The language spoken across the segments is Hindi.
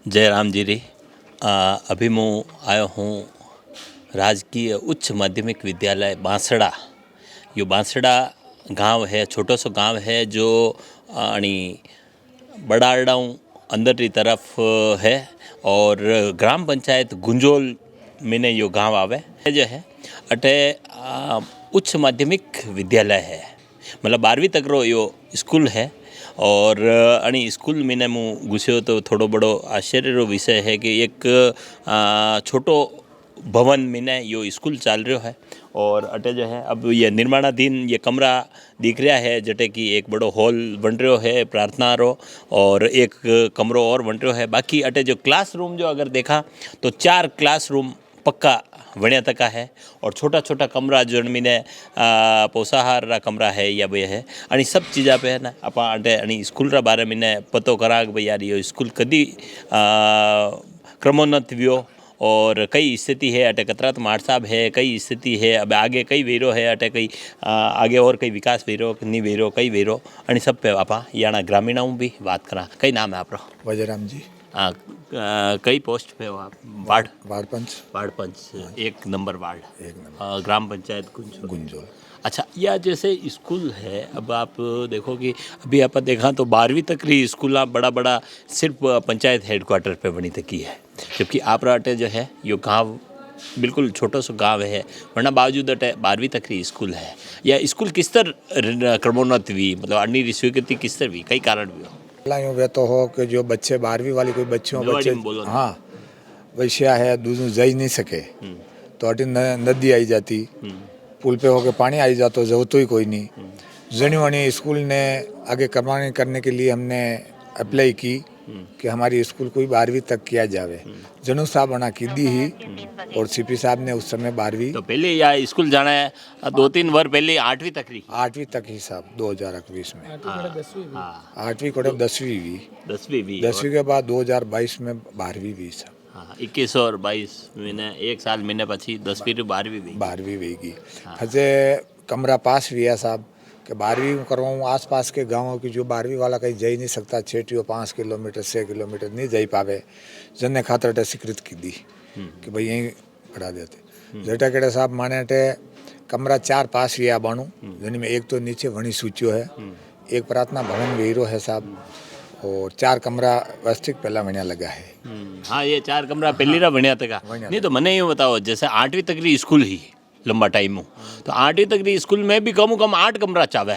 जय राम जी री। अभी मैं आयो हूँ राजकीय उच्च माध्यमिक विद्यालय बांसड़ा। यो बांसड़ा गांव है, छोटो सो गांव है जो अणी बड़ाड़ाऊ अंदर की तरफ है और ग्राम पंचायत गुंजोल में यो गांव आवे जो है। अटे उच्च माध्यमिक विद्यालय है, मतलब 12वीं तक रो यो स्कूल है। और अणी स्कूल में मैं घुस्यो तो थोड़ो बड़ो आश्चर्य रो विषय है कि एक छोटो भवन में यो स्कूल चल रहा है। और अटे जो है अब ये निर्माणाधीन ये कमरा दिख रहा है, जटे कि एक बड़ो हॉल बन रहा है प्रार्थना रो, और एक कमरों और बन रहा है। बाकी अटे जो क्लासरूम जो अगर देखा तो 4 क्लासरूम पक्का वण्या तका है, और छोटा छोटा कमरा जमीने पोषाहार रा कमरा है या भाई है। आणि सब चीज़ा पे है ना आप अटे स्कूल रा बारे में पतो करा कि भाई यार ये स्कूल कदी क्रमोन्नत व्यो और कई स्थिति है अटे कतरात माठ साहब है, कई स्थिति है, अब आगे कई वेरो है अटे कई आगे और कई विकास वेरो नहीं वेरो कई वेरो। आणि सब पे आपा याना ग्रामीणाओं भी बात करा। कई नाम है आपरो? वजराम जी। कई पोस्ट पे हो आप? वार्ड वार्ड पंच 1 नंबर वार्ड, 1 नंबर ग्राम पंचायत गुंजोल। अच्छा, यह जैसे स्कूल है, अब आप देखो कि अभी आप देखा तो 12वीं तक री स्कूल बड़ा बड़ा सिर्फ पंचायत हेडक्वार्टर पे बनी तकी है, जबकि आप राटे जो है यो गाँव बिल्कुल छोटो सो गाँव है, वरना बावजूद अटे 12वीं तक री स्कूल है। यह स्कूल किस तरह क्रमोन्नत हुई, मतलब अन्य स्वीकृति किस तरह हुई, कई कारण भी हो? यूँ वे तो हो कि जो बच्चे 12वीं वाली कोई बच्चे बोलो ना। हाँ वैश्या है दूसरे जा नहीं सके तो अटी नदी आई जाती, पुल पे होके पानी आई जाता, जरूरत ही कोई नहीं। जनी वनी स्कूल ने आगे करने के लिए हमने अप्लाई की कि हमारी स्कूल कोई 12वीं तक किया जावे। जनू साहब बना की दी ही, और सीपी साहब ने उस समय 12वीं तो पहले या स्कूल जाना है 2-3 वर्ष पहले 8वीं तक रही। 8वीं तक ही साहब 2021 में 8वीं को 10वीं भी 10वीं के बाद 2022 में 12वीं भी साहब। हाँ, 21 और 22 महीने 1 साल महीने पची 10वीं रू 12वीं वेगी फजे कमरा पास भी है साहब कि 12वीं करवाऊँ। आस पास के गाँवों की जो 12वीं वाला कहीं जा ही नहीं सकता, छेटियो 5 किलोमीटर 6 किलोमीटर नहीं जा पावे, जन्ने खातर अटे स्वीकृत की दी कि भाई यहीं पढ़ा देते। जेटा केड़े साहब माने अटे कमरा 4 पास भी आ बाणू, जिनमें एक तो नीचे वणी सूचियो है, एक प्रार्थना भवन वेरो है साहब, और 4 कमरा व्यवस्थित पहला वणिया लगा है। हाँ, ये 4 कमरा पहली रा वणिया तक। नहीं तो मने यूँ बताओ, जैसे 8वीं तक री स्कूल ही लंबा टाइम हो, तो 8वीं तक री स्कूल में भी कम 8 कमरा चावे,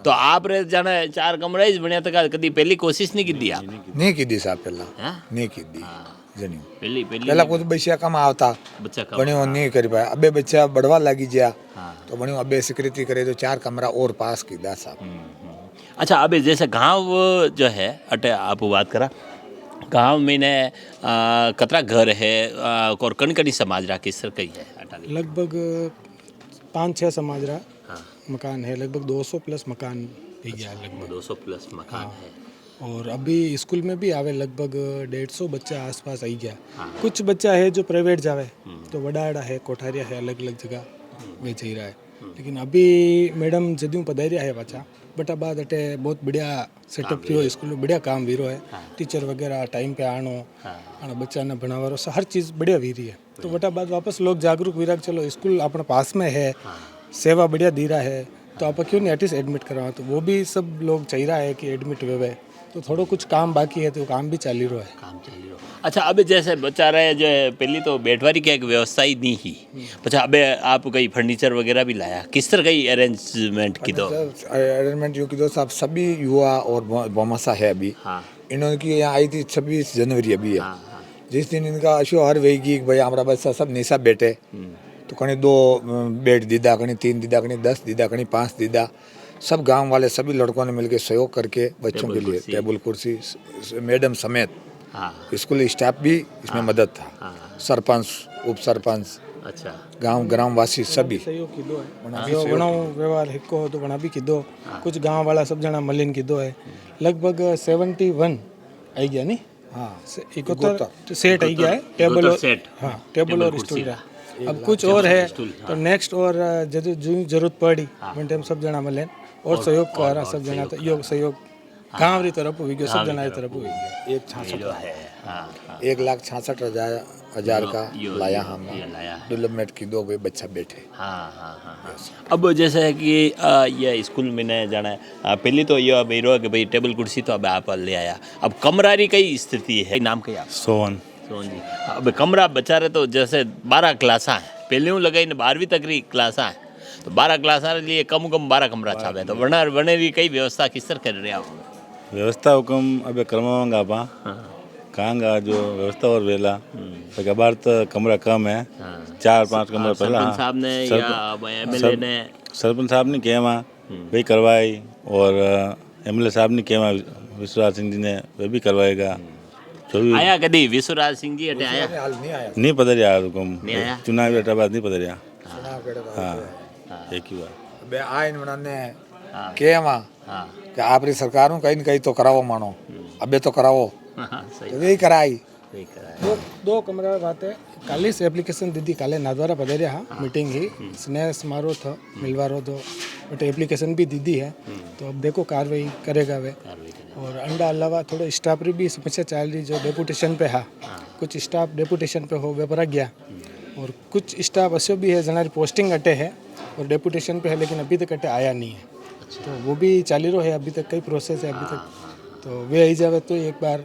तो आप रे जाने 4 कमरा ही वणिया तक। कभी पहली कोशिश नहीं की दी आप? नहीं की दी साहब, पहला नहीं की दी जनियो। पहली पहला कुछ बच्चा कम आवता, बनियो नहीं कर पाया। अबे बच्चा बढ़वा लगी जा तो बनियो अबे स्वीकृति करे तो 4 कमरा और पास की दा साहब। अच्छा, अबे जैसे गांव जो है अटे आप बात करा, गांव में ने कतरा घर है और कणकणी समाज रा किस तरह कही है? लगभग 5-6 समाज रा मकान है, लगभग 200 प्लस मकान भी गया, लगभग 200 प्लस मकान है। और अभी स्कूल में भी आवे लगभग 150 बच्चा आसपास आई गया। कुछ बच्चा है जो प्राइवेट जावे, तो वडाड़ा है, कोठारिया है, अलग अलग जगह वे जा रहा है। लेकिन अभी मैडम जदू पधारिया है पाछा, बटा बाद अटे बहुत बढ़िया सेटअप थी स्कूल में, बढ़िया काम वीरो है। टीचर वगैरह टाइम पे आनो और बच्चा ने बनावारो हर चीज़ बढ़िया वीरी है। तो बटा बाद वापस लोग जागरूक वीरा, चलो स्कूल अपने पास में है, सेवा बढ़िया दी रहा है, तो आप क्यों नहीं एटलीस्ट एडमिट करवा। तो वो भी सब लोग चाहिए रहा है कि एडमिट हुए, तो थोड़ा कुछ काम बाकी है, तो काम भी चाली रहा है। अच्छा, अबे जैसे बच्चा रहे जो है, पहली तो बैठवारी की एक व्यवस्था ही नहीं ही। अच्छा, अबे आप कई फर्नीचर वगैरह भी लाया, किस तरह कई अरेंजमेंट की? दो अरेंजमेंट यूँ की दो साहब, सभी युवा और बोमासा है अभी। इन्होंने की यहाँ आई थी 26 जनवरी अभी है। जिस दिन इनका अशो हर वेगी भाई हमारा बच्चा सब निशा बैठे, तो कहीं 2 बेड दीदा, कहीं 3 दीदा, कहीं 10 दीदा, कहीं 5 दीदा, सब गांव वाले सभी लड़कों ने मिलकर सहयोग करके बच्चों के लिए टेबल कुर्सी, मैडम समेत स्कूल स्टाफ भी इसमें मदद था, सरपंच, उप सरपंच, अच्छा, गांव ग्रामवासी सभी सहयोग की दो है। जो व्यवहार हिको तो बना भी की दो, कुछ गांव वाला सब जना मलिन की दो है। लगभग 71 आई गया नहीं, हाँ 71 सेट आई गया है, टेबल और सेट, हाँ टेबल और स्टूल है। अब कुछ और है तो नेक्स्ट और जो जरूरत पड़ी वन टाइम सब जना मिले और सहयोग कर सब जना, तो योग सहयोग गाँव री तरफ हुई गया, सब जना की तरफ हुई गया। एक 66 हाँ 1,66,000 का यो लाया ये हमने लाया है। डेवलपमेंट की 2 बच्चा बैठे हाँ हाँ हाँ हाँ अब जैसे है कि ये स्कूल में ने जाना है पहले तो ये अब हीरो कि भाई टेबल कुर्सी तो अब आप ले आया अब कमरा री कई स्थिति है नाम क्या सोवन सोहन जी अब कमरा बेचारे तो जैसे 12 क्लासा है पहले हूँ लगाई 12वीं तक री क्लासा है तो 12 क्लासा लिए कम 12 कमरा छावे तो वने री कई व्यवस्था किस तरह कर रहे आप व्यवस्था हुकम अबे करवाऊंगा पा कहाँगा जो व्यवस्था और वेला तो कबार तो कमरा कम है 4-5 कमरा पहला सरपंच साहब ने या एमएलए ने सरपंच साहब ने कहवा वही करवाई और एमएलए साहब ने कहवा विश्वराज सिंह जी ने वे भी करवाएगा जो भी आया कभी विश्वराज सिंह जी अटे आया हाल नहीं आया नहीं पता यार हुकम नहीं आया? चुनाव बेटा बात नहीं पता यार चुनाव केड़े बात हाँ एक ही बात बे आइन उन्होंने हाँ। के वहाँ हाँ कि आपरी सरकारों कहीं न कहीं तो करावो मानो अबे तो करावो सही तो वही कराई सही करा दो कमरा बातें काली से एप्लिकेशन दीदी काले नाद्वारा पधारिया हाँ मीटिंग ही स्नेह समारोह था मिलवारो तो बट एप्लीकेशन भी दीदी है तो अब देखो कार्रवाई करेगा वे और अंडा अलावा थोड़ा स्टाफ री भी समस्या चल रही जो डेपुटेशन पे है कुछ स्टाफ डेपुटेशन पे हो वे पर गया और कुछ स्टाफ ऐसे भी है जना पोस्टिंग अटे है और डेपुटेशन पे है लेकिन अभी तक अटे आया नहीं है तो वो भी चाली रो है अभी तक कई प्रोसेस है अभी तक तो वे आई जावे तो एक बार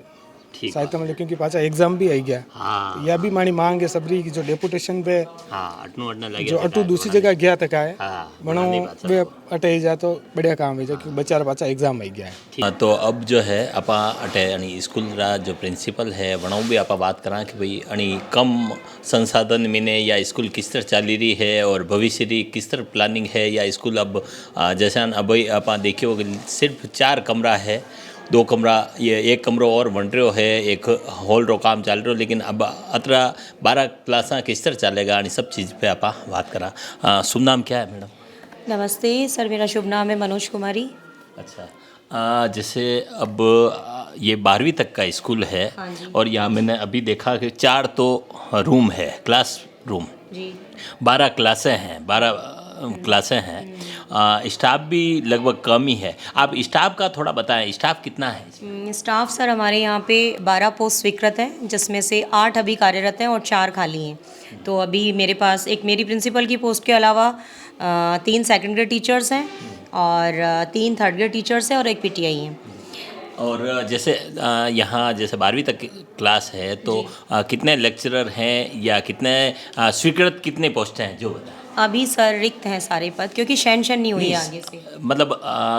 ठीक सहायता मिले क्योंकि पाचा एग्जाम भी आई गया हाँ यह भी मानी मांग है सबरी की जो डेपुटेशन पे हाँ अटनू अटने लगे जो अटू दूसरी जगह गया तक है हाँ बनो वे अटे ही जा तो बढ़िया काम है जो कि बच्चा पाचा एग्जाम आई गया है हाँ, तो अब जो है अपा अटे यानी स्कूल रा जो प्रिंसिपल है वणों भी अपा बात करा कि भाई यानी कम संसाधन मिने या स्कूल किस तरह चाली रही है और भविष्य री किस तरह प्लानिंग है या स्कूल अब जैसा अब अपा देखियो कि सिर्फ 4 कमरा है 2 कमरा ये 1 कमरो और बन रहो है एक हॉल रो काम चल रहा लेकिन अब अतरा 12 क्लासा किस तरह चलेगा यानी सब चीज़ पे अपा बात करा शुभ नाम क्या है मैडम नमस्ते सर मेरा शुभ नाम है मनोज कुमारी अच्छा जैसे अब ये 12वीं तक का स्कूल है हाँ जी। और यहाँ मैंने अभी देखा कि 4 तो रूम है क्लास रूम जी 12 क्लासें हैं 12 क्लासें हैं स्टाफ भी लगभग कम ही है आप स्टाफ का थोड़ा बताएं स्टाफ कितना है स्टाफ सर हमारे यहाँ पे 12 पोस्ट स्वीकृत हैं जिसमें से 8 अभी कार्यरत हैं और 4 खाली हैं तो अभी मेरे पास एक मेरी प्रिंसिपल की पोस्ट के अलावा 3 सेकंड ग्रेड टीचर्स हैं और 3 थर्ड ग्रेड टीचर्स हैं और एक पीटीआई हैं और जैसे यहाँ जैसे 12वीं तक की क्लास है तो कितने लेक्चरर हैं या कितने स्वीकृत कितने पोस्ट हैं जो बताएं अभी सर रिक्त हैं सारे पद क्योंकि शेंशन नहीं हुई है आगे से मतलब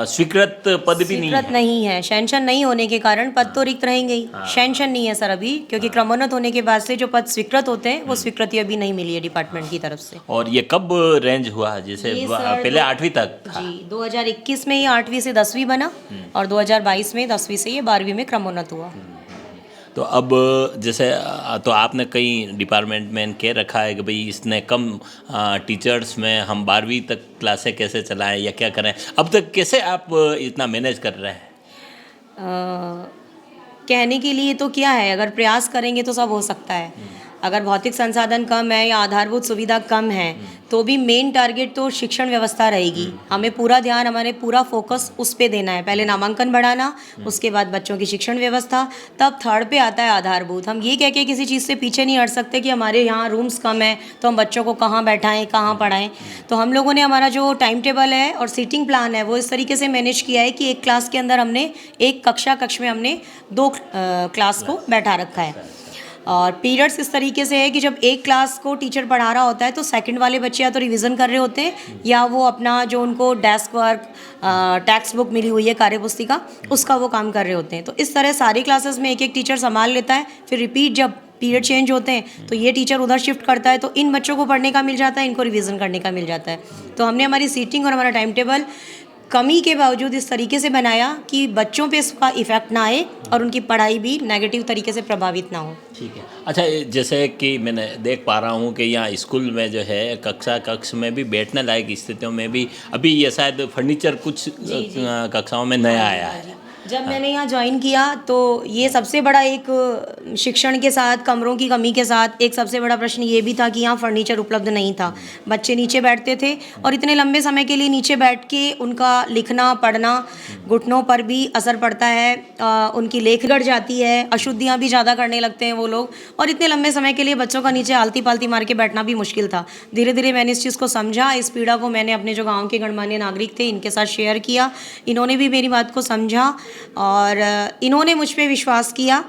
स्वीकृत पद भी नहीं स्वीकृत है नहीं है शेंशन नहीं होने के कारण पद तो रिक्त रहेंगे ही शेंशन नहीं है सर अभी क्योंकि क्रमोन्नत होने के बाद से जो पद स्वीकृत होते हैं वो स्वीकृति अभी नहीं मिली है डिपार्टमेंट की तरफ से और ये कब रेंज हुआ जैसे ये सर पहले 8वीं तक था जी 2021 में ये 8वीं से 10वीं बना और 2022 में 10वीं से ये 12वीं में क्रमोन्नत हुआ तो अब जैसे तो आपने कई डिपार्टमेंट में कह रखा है कि भाई इसने कम टीचर्स में हम 12वीं तक क्लासें कैसे चलाएं या क्या करें अब तक कैसे आप इतना मैनेज कर रहे हैं कहने के लिए तो क्या है अगर प्रयास करेंगे तो सब हो सकता है अगर भौतिक संसाधन कम है या आधारभूत सुविधा कम है तो भी मेन टारगेट तो शिक्षण व्यवस्था रहेगी हमें पूरा ध्यान हमारे पूरा फोकस उस पे देना है पहले नामांकन बढ़ाना उसके बाद बच्चों की शिक्षण व्यवस्था तब थर्ड पे आता है आधारभूत हम ये कह के किसी चीज़ से पीछे नहीं हट सकते कि हमारे यहाँ रूम्स कम है तो हम बच्चों को कहाँ बैठाएं कहाँ पढ़ाएं तो हम लोगों ने हमारा जो टाइम टेबल है और सीटिंग प्लान है वो इस तरीके से मैनेज किया है कि एक क्लास के अंदर हमने एक कक्ष में हमने 2 क्लास को बैठा रखा है और पीरियड्स इस तरीके से है कि जब एक क्लास को टीचर पढ़ा रहा होता है तो सेकंड वाले बच्चे या तो रिवीजन कर रहे होते हैं या वो अपना जो उनको डेस्क वर्क टेक्स्ट बुक मिली हुई है कार्यपुस्तिका उसका वो काम कर रहे होते हैं तो इस तरह सारी क्लासेस में एक एक टीचर संभाल लेता है फिर रिपीट जब पीरियड चेंज होते हैं तो ये टीचर उधर शिफ्ट करता है तो इन बच्चों को पढ़ने का मिल जाता है इनको रिवीजन करने का मिल जाता है तो हमने हमारी सीटिंग और हमारा टाइम टेबल कमी के बावजूद इस तरीके से बनाया कि बच्चों पे इसका इफेक्ट ना आए और उनकी पढ़ाई भी नेगेटिव तरीके से प्रभावित ना हो ठीक है अच्छा जैसे कि मैंने देख पा रहा हूँ कि यहाँ स्कूल में जो है कक्ष में भी बैठने लायक स्थितियों में भी अभी ये शायद फर्नीचर कुछ कक्षाओं में नया आया है जब मैंने यहाँ ज्वाइन किया तो ये सबसे बड़ा एक शिक्षण के साथ कमरों की कमी के साथ एक सबसे बड़ा प्रश्न ये भी था कि यहाँ फर्नीचर उपलब्ध नहीं था। बच्चे नीचे बैठते थे और इतने लंबे समय के लिए नीचे बैठ के उनका लिखना पढ़ना घुटनों पर भी असर पड़ता है, उनकी लेख गड़ जाती है, अशुद्धियाँ भी ज़्यादा करने लगते हैं वो लोग, और इतने लंबे समय के लिए बच्चों का नीचे आलती पालती मार के बैठना भी मुश्किल था। धीरे धीरे मैंने इस चीज़ को समझा, इस पीड़ा को मैंने अपने जो गाँव के गणमान्य नागरिक थे इनके साथ शेयर किया, इन्होंने भी मेरी बात को समझा और इन्होंने मुझ पे विश्वास किया।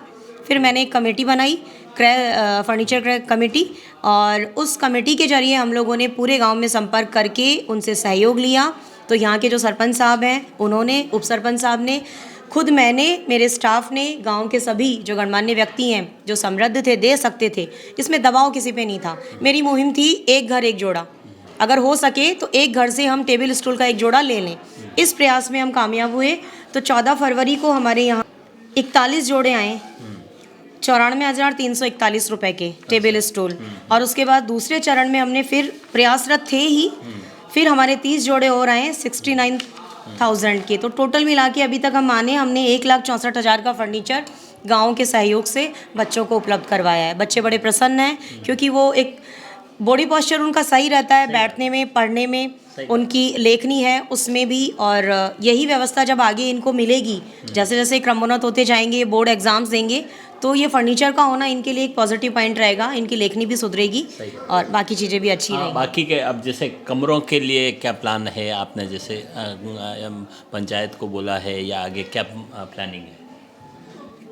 फिर मैंने एक कमेटी बनाई, क्रय फर्नीचर क्रय कमेटी, और उस कमेटी के जरिए हम लोगों ने पूरे गांव में संपर्क करके उनसे सहयोग लिया। तो यहाँ के जो सरपंच साहब हैं उन्होंने, उप सरपंच साहब ने, खुद मैंने, मेरे स्टाफ ने, गांव के सभी जो गणमान्य व्यक्ति हैं जो समृद्ध थे, दे सकते थे, इसमें दबाव किसी पे नहीं था। मेरी मुहिम थी एक घर एक जोड़ा, अगर हो सके तो एक घर से हम टेबल स्टूल का एक जोड़ा ले लें। इस प्रयास में हम कामयाब हुए। तो 14 फरवरी को हमारे यहाँ 41 जोड़े आए, 94,341 रुपए के टेबल स्टूल, और उसके बाद दूसरे चरण में हमने फिर प्रयासरत थे ही, फिर हमारे 30 जोड़े और आए 69,000 के। तो टोटल मिला के अभी तक हम माने हमने 1,64,000 का फर्नीचर गाँव के सहयोग से बच्चों को उपलब्ध करवाया है। बच्चे बड़े प्रसन्न हैं क्योंकि वो एक बॉडी पोस्चर उनका सही रहता है, बैठने में, पढ़ने में, उनकी लेखनी है उसमें भी, और यही व्यवस्था जब आगे इनको मिलेगी, जैसे जैसे क्रमोन्नत होते जाएंगे, बोर्ड एग्जाम्स देंगे, तो ये फर्नीचर का होना इनके लिए एक पॉजिटिव पॉइंट रहेगा, इनकी लेखनी भी सुधरेगी और बाकी चीज़ें भी अच्छी रहेंगी। बाकी के अब जैसे कमरों के लिए क्या प्लान है? आपने जैसे पंचायत को बोला है या आगे क्या प्लानिंग है?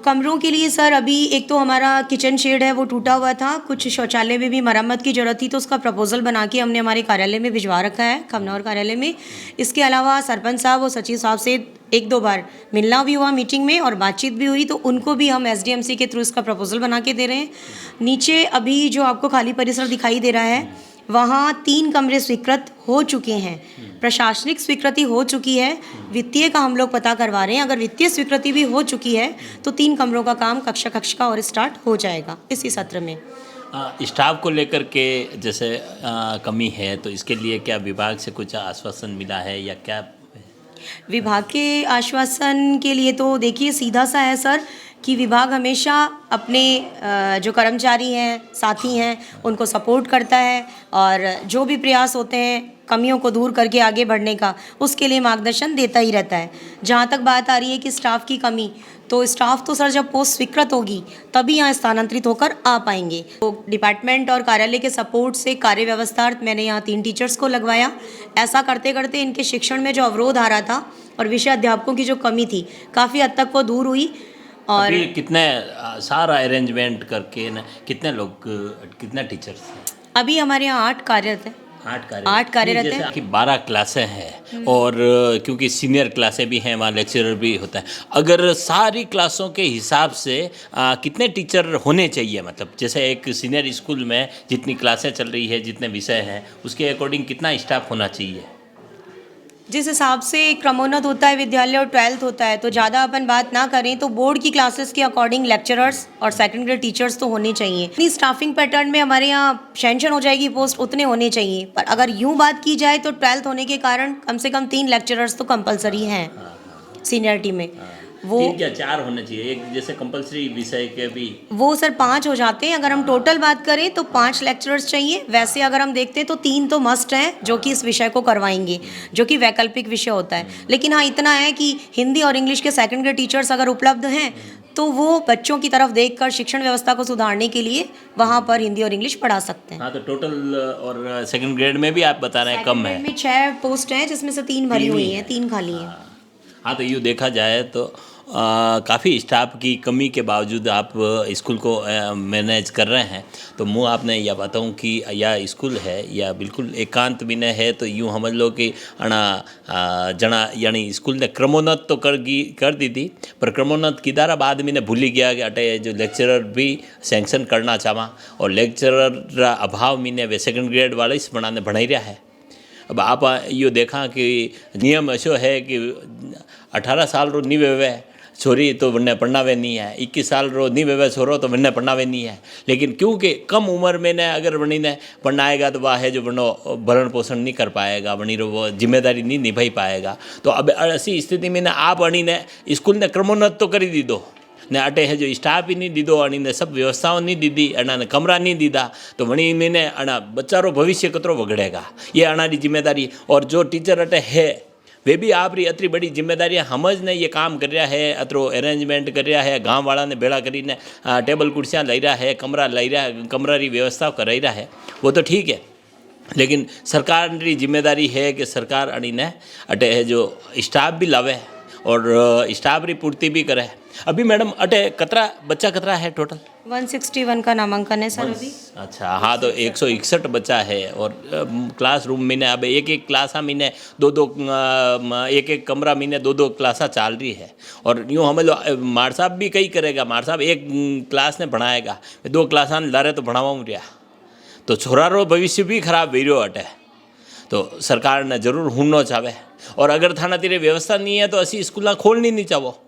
कमरों के लिए सर अभी एक तो हमारा किचन शेड है वो टूटा हुआ था, कुछ शौचालय में भी मरम्मत की ज़रूरत थी, तो उसका प्रपोजल बना के हमने हमारे कार्यालय में भिजवा रखा है, खमनौर कार्यालय में। इसके अलावा सरपंच साहब और सचिव साहब से 1-2 बार मिलना भी हुआ मीटिंग में और बातचीत भी हुई, तो उनको भी हम SDMC के थ्रू इसका प्रपोजल बना के दे रहे हैं। नीचे अभी जो आपको खाली परिसर दिखाई दे रहा है वहाँ 3 कमरे स्वीकृत हो चुके हैं, प्रशासनिक स्वीकृति हो चुकी है, वित्तीय का हम लोग पता करवा रहे हैं। अगर वित्तीय स्वीकृति भी हो चुकी है तो 3 कमरों का काम कक्ष का और स्टार्ट हो जाएगा इसी सत्र में। स्टाफ को लेकर के जैसे कमी है तो इसके लिए क्या विभाग से कुछ आश्वासन मिला है या क्या? विभाग के आश्वासन के लिए तो देखिए सीधा सा है सर कि विभाग हमेशा अपने जो कर्मचारी हैं, साथी हैं, उनको सपोर्ट करता है और जो भी प्रयास होते हैं कमियों को दूर करके आगे बढ़ने का, उसके लिए मार्गदर्शन देता ही रहता है। जहाँ तक बात आ रही है कि स्टाफ की कमी, तो स्टाफ तो सर जब पोस्ट स्वीकृत होगी तभी यहाँ स्थानांतरित होकर आ पाएंगे। तो डिपार्टमेंट और कार्यालय के सपोर्ट से कार्य व्यवस्थार्थ मैंने यहाँ 3 टीचर्स को लगवाया। ऐसा करते करते इनके शिक्षण में जो अवरोध आ रहा था और विषय अध्यापकों की जो कमी थी काफ़ी हद तक वो दूर हुई। और अभी कितने सारा अरेंजमेंट करके ना कितने टीचर्स हैं? अभी हमारे यहाँ 8 कार्यरत हैं। 8 कार्यरत हैं। कि 12 क्लासें हैं और क्योंकि सीनियर क्लासें भी हैं, वहाँ लेक्चरर भी होता है। अगर सारी क्लासों के हिसाब से कितने टीचर होने चाहिए? मतलब जैसे एक सीनियर स्कूल में जितनी क्लासें चल रही है, जितने विषय हैं, उसके अकॉर्डिंग कितना स्टाफ होना चाहिए? जिस हिसाब से क्रमोन्नत होता है विद्यालय और 12th होता है, तो ज़्यादा अपन बात ना करें तो बोर्ड की क्लासेस के अकॉर्डिंग लेक्चरर्स और सेकंड ग्रेड टीचर्स तो होने चाहिए। इतनी स्टाफिंग पैटर्न में हमारे यहाँ सैंक्शन हो जाएगी पोस्ट, उतने होने चाहिए। पर अगर यूँ बात की जाए तो 12th होने के कारण कम से कम 3 लेक्चरर्स तो कंपलसरी हैं सीनियरिटी में। वो 3 या 4 होने चाहिए, एक जैसे कंपलसरी विषय के भी वो सर 5 हो जाते हैं। अगर हम टोटल बात करें तो 5 लेक्चरर्स चाहिए। वैसे अगर हम देखते हैं तो 3 तो मस्ट हैं जो कि इस विषय को करवाएंगे, जो कि वैकल्पिक विषय होता है। लेकिन हाँ इतना है कि हिंदी और इंग्लिश के सेकंड ग्रेड टीचर्स अगर उपलब्ध हैं तो वो बच्चों की तरफ देखकर शिक्षण व्यवस्था को सुधारने के लिए वहाँ पर हिंदी और इंग्लिश पढ़ा सकते हैं। हाँ, तो टोटल और सेकंड ग्रेड में भी आप बता रहे हैं कम है। में 6 पोस्ट हैं जिसमें से 3 भरी हुई हैं, 3 खाली हैं। हाँ, तो यूँ देखा जाए तो काफ़ी स्टाफ की कमी के बावजूद आप स्कूल को मैनेज कर रहे हैं। तो मैं आपने यह बताऊं कि यह स्कूल है या बिल्कुल एकांत में है, तो यूँ समझ लो कि जना यानी स्कूल ने क्रमोन्नत तो कर दी थी, पर क्रमोन्नत किदारा बाद में भूली गया कि अटे जो लेक्चरर भी सैंक्शन करना चाहा और लेक्चरर अभाव में वे सेकंड ग्रेड वाले इस बनाने बढ़ाई रहा है। अब आप यो देखा कि नियम ऐसो है कि 18 साल रो नहीं वेवे छोरी तो वन्ने पढ़ावे नहीं है, 21 साल रो नहीं वेवे छोरो तो वन्ने पढ़ावे नहीं है। लेकिन क्योंकि कम उम्र में ने अगर वनी ने पढ़ाएगा तो वह है जो वनो भरण पोषण नहीं कर पाएगा, वनी रो वो जिम्मेदारी नहीं निभाई पाएगा। तो अब ऐसी स्थिति में ने आप अणी ने स्कूल ने क्रमोन्नत तो करी दीदो ने अटे है जो स्टाफ ही नहीं दीदो, अणी ने सब व्यवस्थाओं नहीं दीदी, अणा ने कमरा नहीं दीदा, तो वणी में ने अणा बच्चारो भविष्य कतरो बगड़ेगा, ये अणारी जिम्मेदारी। और जो टीचर अटे है वे भी आप री अतरी बड़ी जिम्मेदारियाँ समझ ने ये काम कर रहा है, अतरो अरेंजमेंट कर रहा है, गाँव वाला ने भेड़ा करीने टेबल कुर्सियाँ लाई रहा है, कमरा लाई रहा है, कमरा री व्यवस्था कराई रहा है, वो तो ठीक है। लेकिन सरकार री जिम्मेदारी है कि सरकार अणी ने अटे है जो स्टाफ भी लावे और स्टाफ री पूर्ति भी करे। अभी मैडम अटे कतरा बच्चा कतरा है टोटल? 161 का नामांकन है सर अभी। अच्छा, हाँ, तो 161 बच्चा है और क्लासरूम में अब एक एक क्लासा में दो एक एक कमरा में दो क्लासा चल रही है। और यूँ हमें मार साहब भी कई करेगा, मार साहब एक क्लास ने पढ़ाएगा, 2 क्लासा लारे तो बढ़ावा रहा, तो छोरा रो भविष्य भी खराब हो रहा अटे। तो सरकार ने जरूर हुननो चाहे, और अगर थाना तीरे व्यवस्था नहीं है तो असी स्कूल खोलनी नहीं चाहो,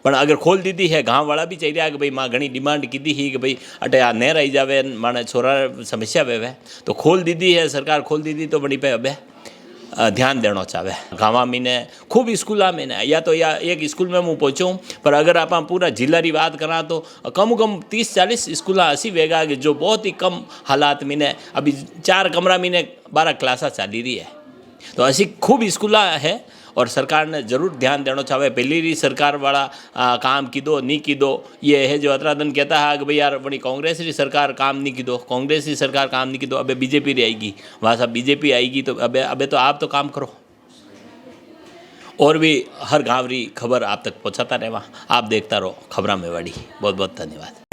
पर अगर खोल दीदी है, गाँव वाला भी चाहिए कि भाई माँ घनी डिमांड की ही कि भाई अटे आ नहर आई जावे, माने छोरा समस्या वेवे, तो खोल दीदी है सरकार, खोल दीदी तो बड़ी पे अब ध्यान देना चाहे। गाँव में ने खूब स्कूल में ने या तो या एक स्कूल में मैं पहुँचूँ, पर अगर आप पूरा जिला की बात करा तो कम 30-40 स्कूल ऐसी वेगा कि जो बहुत ही कम हालात में ने अभी 4 कमरा में ने 12 क्लासा चली रही है। तो ऐसी खूब स्कूल है और सरकार ने जरूर ध्यान देना चाहे। पहली री सरकार वाला काम की दो नहीं की दो, ये है जो अतरादन कहता है कि भाई यार बड़ी कांग्रेस री सरकार काम नहीं की दो, कांग्रेस की सरकार काम नहीं की दो, अबे बीजेपी री आएगी, वहाँ साहब बीजेपी आएगी, तो अबे तो आप तो काम करो। और भी हर गाँव री खबर आप तक पहुँचाता रहेगा, आप देखता रहो खबरा मेवाड़ी। बहुत बहुत धन्यवाद।